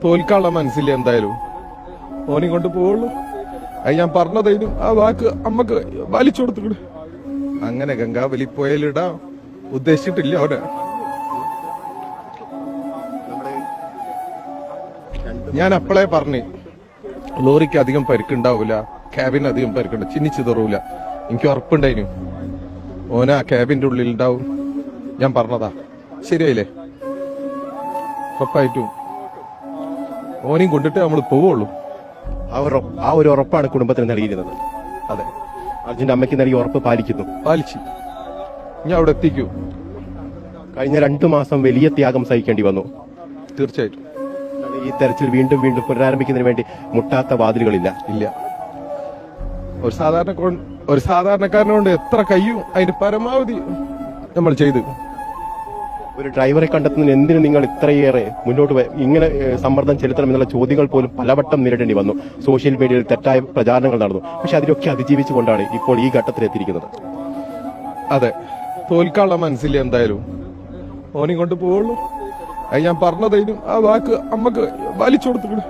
തോൽക്കാനുള്ള മനസ്സില്ല എന്തായാലും. ഓനെ കൊണ്ട് പോവുള്ളൂ. അത് ഞാൻ പറഞ്ഞതായിരുന്നു. ആ വാക്ക് അമ്മക്ക് വലിച്ചു കൊടുത്തിട്ട് അങ്ങനെ ഗംഗാവലി പോയാലിടാ ഉദ്ദേശിച്ചിട്ടില്ല അവനെ. ഞാൻ അപ്പളേ പറഞ്ഞു ലോറിക്ക് അധികം പരിക്കുണ്ടാവൂല, ക്യാബിന് അധികം പരിക്കുണ്ട്, ചിന്നിച്ചിതറൂല. എനിക്ക് ഉറപ്പുണ്ടായിരുന്നു ഓന ആ ക്യാബിന്റെ ഉള്ളിൽ ഉണ്ടാവും. ഞാൻ പറഞ്ഞതാ, ശരിയായില്ലേ? ഉറപ്പായിട്ടും ഓനെയും കൊണ്ടിട്ട് നമ്മൾ പോവുള്ളൂ. ആ ഒരു ഉറപ്പാണ് കുടുംബത്തിന് നൽകിയിരുന്നത്. അതെ, അർജുന്റെ അമ്മയ്ക്ക് നൽകിയ ഉറപ്പ് പാലിച്ചു. ഞാൻ അവിടെ എത്തിക്കൂ. കഴിഞ്ഞ 2 മാസം വലിയ ത്യാഗം സഹിക്കേണ്ടി വന്നു. തീർച്ചയായിട്ടും ഈ തെരച്ചിൽ വീണ്ടും പുനരാരംഭിക്കുന്നതിന് വേണ്ടി മുട്ടാത്ത വാതിലുകളില്ല. ഇല്ല. ഒരു സാധാരണക്കാരനെ കൊണ്ട് എത്ര കഴിയും അതിന്റെ പരമാവധി നമ്മൾ ചെയ്തു. ഒരു ഡ്രൈവറെ കണ്ടെത്തുന്നതിന് എന്തിനു നിങ്ങൾ ഇത്രയേറെ മുന്നോട്ട് ഇങ്ങനെ സമ്മർദ്ദം ചെലുത്തണം എന്നുള്ള ചോദ്യങ്ങൾ പോലും പലവട്ടം നേരിടേണ്ടി വന്നു. സോഷ്യൽ മീഡിയയിൽ തെറ്റായ പ്രചാരണങ്ങൾ നടന്നു. പക്ഷെ അതിലൊക്കെ അതിജീവിച്ചുകൊണ്ടാണ് ഇപ്പോൾ ഈ ഘട്ടത്തിലെത്തിയിരിക്കുന്നത്. അതെ, തോൽക്കാനുള്ള മനസ്സില്ല എന്തായാലും. ഓനെയും കൊണ്ട് പോവുള്ളൂ. അത് ഞാൻ പറഞ്ഞതായിരുന്നു. ആ വാക്ക് അമ്മക്ക് വലിച്ചു കൊടുത്തിട്ട്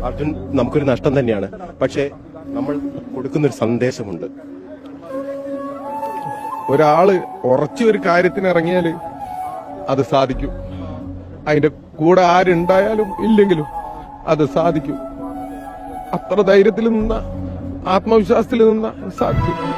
അർജുൻ നമുക്കൊരു നഷ്ടം തന്നെയാണ്. പക്ഷെ നമ്മൾ കൊടുക്കുന്നൊരു സന്ദേശമുണ്ട്. ഒരാള് ഉറച്ചൊരു കാര്യത്തിന് ഇറങ്ങിയാല് അത് സാധിക്കും. അതിന്റെ കൂടെ ആരുണ്ടായാലും ഇല്ലെങ്കിലും അത് സാധിക്കും. അത്ര ധൈര്യത്തിൽ നിന്ന, ആത്മവിശ്വാസത്തിൽ നിന്ന സാധിക്കും.